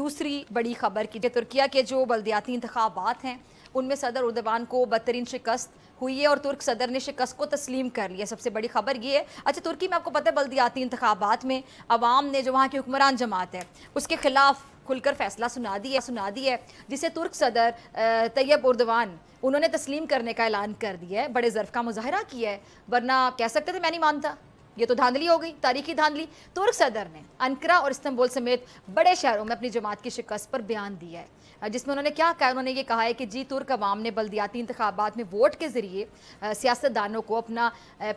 دوسری بڑی خبر کی ترکیہ کے جو بلدیاتی انتخابات ہیں ان میں صدر اردوان کو بدترین شکست ہوئی ہے اور ترک صدر نے شکست کو تسلیم کر لیا. سب سے بڑی خبر یہ ہے. اچھا ترکی میں آپ کو پتہ ہے بلدیاتی انتخابات میں عوام نے جو وہاں کی حکمران جماعت ہے اس کے خلاف کھل کر فیصلہ سنا دی ہے جسے ترک صدر طیب اردوان انہوں نے تسلیم کرنے کا اعلان کر دیا ہے. بڑے ظرف کا مظاہرہ کیا ہے, ورنہ کہہ سکتے تھے میں نہیں مانتا, یہ تو دھاندلی ہو گئی, تاریخی دھاندلی. ترک صدر نے انقرہ اور استنبول سمیت بڑے شہروں میں اپنی جماعت کی شکست پر بیان دیا ہے, جس میں انہوں نے کیا کہا. انہوں نے یہ کہا ہے کہ جی ترک عوام نے بلدیاتی انتخابات میں ووٹ کے ذریعے سیاستدانوں کو اپنا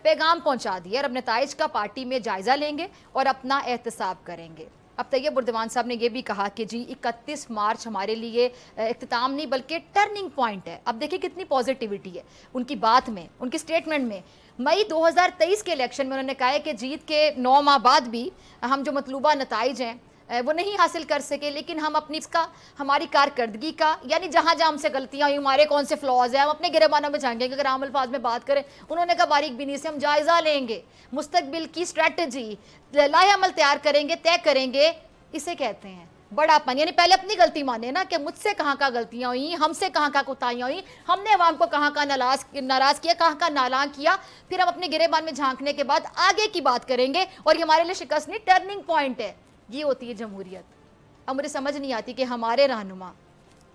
پیغام پہنچا دیا اور اپنے نتائج کا پارٹی میں جائزہ لیں گے اور اپنا احتساب کریں گے. اب طیب اردوان صاحب نے یہ بھی کہا کہ جی 31 مارچ ہمارے لیے اختتام نہیں بلکہ ٹرننگ پوائنٹ ہے. اب دیکھیں کتنی پازیٹیوٹی ہے ان کی بات میں, ان کی سٹیٹمنٹ میں. مئی 2023 کے الیکشن میں انہوں نے کہا ہے کہ جیت کے 9 ماہ بعد بھی ہم جو مطلوبہ نتائج ہیں وہ نہیں حاصل کر سکے, لیکن ہم اپنی ہماری کارکردگی کا یعنی جہاں جہاں ہم سے غلطیاں ہوئی, ہمارے کون سے فلاز ہیں, ہم اپنے گریبانوں میں جائیں گے. اگر عام الفاظ میں بات کریں انہوں نے کہا باریک بینی سے ہم جائزہ لیں گے, مستقبل کی اسٹریٹجی لائحہ عمل تیار کریں گے, طے کریں گے. اسے کہتے ہیں بڑا پن, یعنی پہلے اپنی غلطی مانے نا کہ مجھ سے کہاں کا غلطیاں ہوئیں, ہم سے کہاں کا کوتاہیاں ہوئیں, ہم نے عوام کو کہاں کا ناراض کیا, کہاں کا نالاں کیا. پھر ہم اپنے گریبان میں جھانکنے کے بعد آگے کی بات کریں گے اور یہ ہمارے لیے شکست نہیں ٹرننگ پوائنٹ ہے. یہ ہوتی ہے جمہوریت. اب مجھے سمجھ نہیں آتی کہ ہمارے رہنما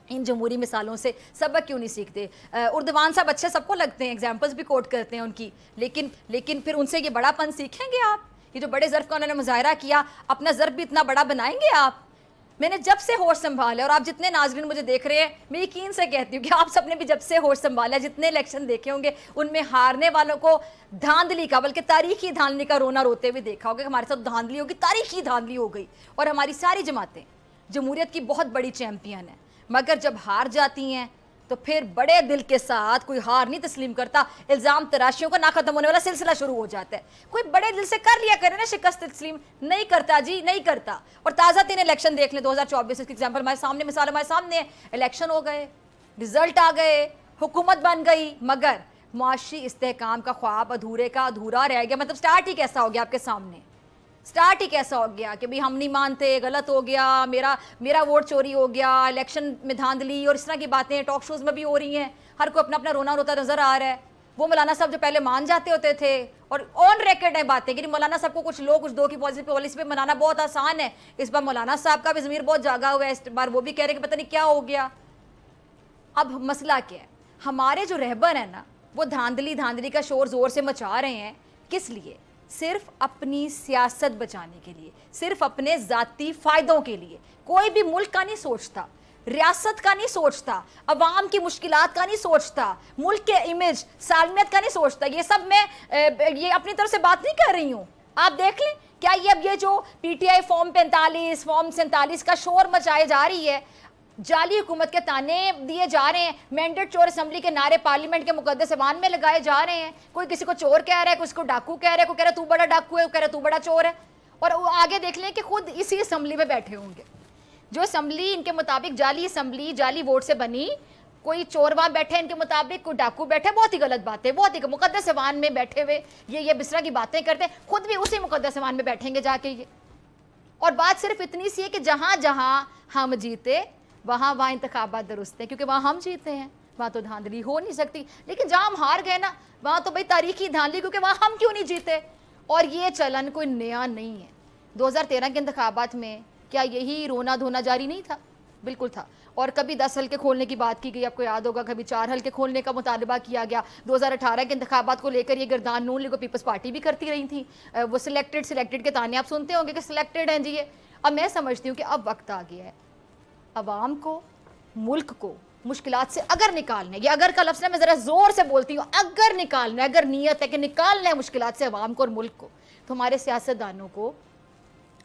ان جمہوری مثالوں سے سبق کیوں نہیں سیکھتے. اردوان صاحب اچھے سب کو لگتے ہیں, ایگزامپلز بھی کوٹ کرتے ہیں ان کی, لیکن پھر ان سے یہ بڑا پن سیکھیں گے آپ؟ یہ جو بڑے ظرف کا انہوں نے مظاہرہ کیا, اپنا ظرف بھی اتنا بڑا بنائیں گے آپ؟ میں نے جب سے ہوش سنبھالا, اور آپ جتنے ناظرین مجھے دیکھ رہے ہیں میں یقین سے کہتی ہوں کہ آپ سب نے بھی جب سے ہوش سنبھالا, جتنے الیکشن دیکھے ہوں گے ان میں ہارنے والوں کو دھاندلی کا بلکہ تاریخی دھاندلی کا رونا روتے ہوئے دیکھا ہوگا. ہمارے ساتھ دھاندلی ہوگی, تاریخی دھاندلی ہو گئی, اور ہماری ساری جماعتیں جمہوریت کی بہت بڑی چیمپئن ہیں, مگر جب ہار جاتی ہیں تو پھر بڑے دل کے ساتھ کوئی ہار نہیں تسلیم کرتا. الزام تراشیوں کا نہ ختم ہونے والا سلسلہ شروع ہو جاتا ہے. کوئی بڑے دل سے کر لیا کرے نا شکست تسلیم, نہیں کرتا جی, نہیں کرتا. اور تازہ تین الیکشن دیکھ لیں 2024 کی ایگزامپل ہمارے سامنے, مثال ہمارے سامنے ہے. الیکشن ہو گئے, رزلٹ آ گئے, حکومت بن گئی, مگر معاشی استحکام کا خواب ادھورے کا ادھورا رہ گیا. مطلب سٹارٹ ہی کیسا ہو گیا آپ کے سامنے, سٹارٹ ہی کیسا ہو گیا کہ بھی ہم نہیں مانتے, غلط ہو گیا, میرا ووٹ چوری ہو گیا, الیکشن میں دھاندلی اور اس طرح کی باتیں ٹاک شوز میں بھی ہو رہی ہیں. ہر کوئی اپنا اپنا رونا روتا نظر آ رہا ہے. وہ مولانا صاحب جو پہلے مان جاتے ہوتے تھے, اور آن ریکارڈ ہیں باتیں کہ مولانا صاحب کو کچھ لوگ کچھ دو کی پالیسی پہ منانا بہت آسان ہے. اس بار مولانا صاحب کا بھی ضمیر بہت جاگا ہوا ہے, اس بار وہ بھی کہہ رہے کہ پتہ نہیں کیا ہو گیا. اب مسئلہ کیا ہے, ہمارے جو رہبر ہیں نا وہ دھاندلی کا شور زور سے مچا رہے ہیں. کس لیے؟ صرف اپنی سیاست بچانے کے لیے, صرف اپنے ذاتی فائدوں کے لیے. کوئی بھی ملک کا نہیں سوچتا, ریاست کا نہیں سوچتا, عوام کی مشکلات کا نہیں سوچتا, ملک کے امیج سالمیت کا نہیں سوچتا. یہ سب میں یہ اپنی طرف سے بات نہیں کر رہی ہوں, آپ دیکھ لیں. کیا یہ اب یہ جو P T I form 45 form 47 کا شور مچائے جا رہی ہے, جعلی حکومت کے تانے دیے جا رہے ہیں, مینڈیٹ چور اسمبلی کے نعرے پارلیمنٹ کے مقدس ایوان میں لگائے جا رہے ہیں, کوئی کسی کو چور کہہ رہا ہے, کوئی کو ڈاکو کہہ رہا ہے, کوئی کہہ رہا ہے تو بڑا ڈاکو ہے, کوئی کہہ رہا ہے تو بڑا چور ہے. اور آگے دیکھ لیں کہ خود اسی اسمبلی میں بیٹھے ہوں گے, جو اسمبلی ان کے مطابق جعلی اسمبلی جعلی ووٹ سے بنی, کوئی چور وہاں بیٹھے ان کے مطابق, کوئی ڈاکو بیٹھے. بہت ہی غلط بات ہے, بہت ہی مقدس ایوان میں بیٹھے ہوئے یہ بسرا کی باتیں کرتے ہیں, خود بھی اسی مقدس ایوان میں بیٹھیں گے جا کے یہ. اور بات صرف اتنی سی ہے کہ جہاں جہاں ہم جیتے وہاں انتخابات درست ہیں, کیونکہ وہاں ہم جیتے ہیں, وہاں تو دھاندلی ہو نہیں سکتی. لیکن جہاں ہم ہار گئے نا وہاں تو بھائی تاریخی دھاندلی, کیونکہ وہاں ہم کیوں نہیں جیتے. اور یہ چلن کوئی نیا نہیں ہے. 2013 کے انتخابات میں کیا یہی رونا دھونا جاری نہیں تھا؟ بالکل تھا. اور کبھی 10 حلقے کھولنے کی بات کی گئی, آپ کو یاد ہوگا, کبھی 4 حلقے کھولنے کا مطالبہ کیا گیا. 2018 کے انتخابات کو لے کر یہ گردان نون لیگ و پیپلز پارٹی بھی کرتی رہی تھی. وہ سلیکٹڈ کے تانے آپ سنتے ہوں گے کہ سلیکٹڈ ہیں جی یہ. اب میں سمجھتی ہوں کہ اب وقت آ گیا ہے عوام کو, ملک کو مشکلات سے اگر نکالنا ہے, یہ اگر کا لفظ میں ذرا زور سے بولتی ہوں, اگر نکالنا ہے, اگر نیت ہے کہ نکالنا ہے مشکلات سے عوام کو اور ملک کو, تو ہمارے سیاستدانوں کو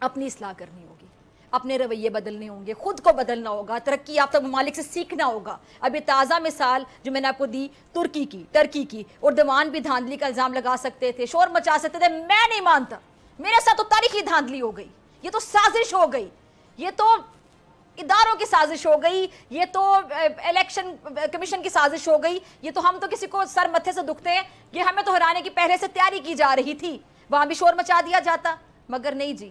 اپنی اصلاح کرنی ہوگی, اپنے رویے بدلنے ہوں گے, خود کو بدلنا ہوگا, ترقی یافتہ ممالک سے سیکھنا ہوگا. اب یہ تازہ مثال جو میں نے آپ کو دی ٹرکی کی, اردوان بھی دھاندلی کا الزام لگا سکتے تھے, شور مچا سکتے تھے. میں نہیں مانتا, میرے ساتھ تو تاریخی دھاندلی ہو گئی, یہ تو سازش ہو گئی, یہ تو اداروں کی سازش ہو گئی, یہ تو الیکشن کمیشن کی سازش ہو گئی. یہ تو ہم تو کسی کو سر متھے سے دکھتے ہیں, یہ ہمیں تو ہرانے کی پہلے سے تیاری کی جا رہی تھی, وہاں بھی شور مچا دیا جاتا. مگر نہیں جی,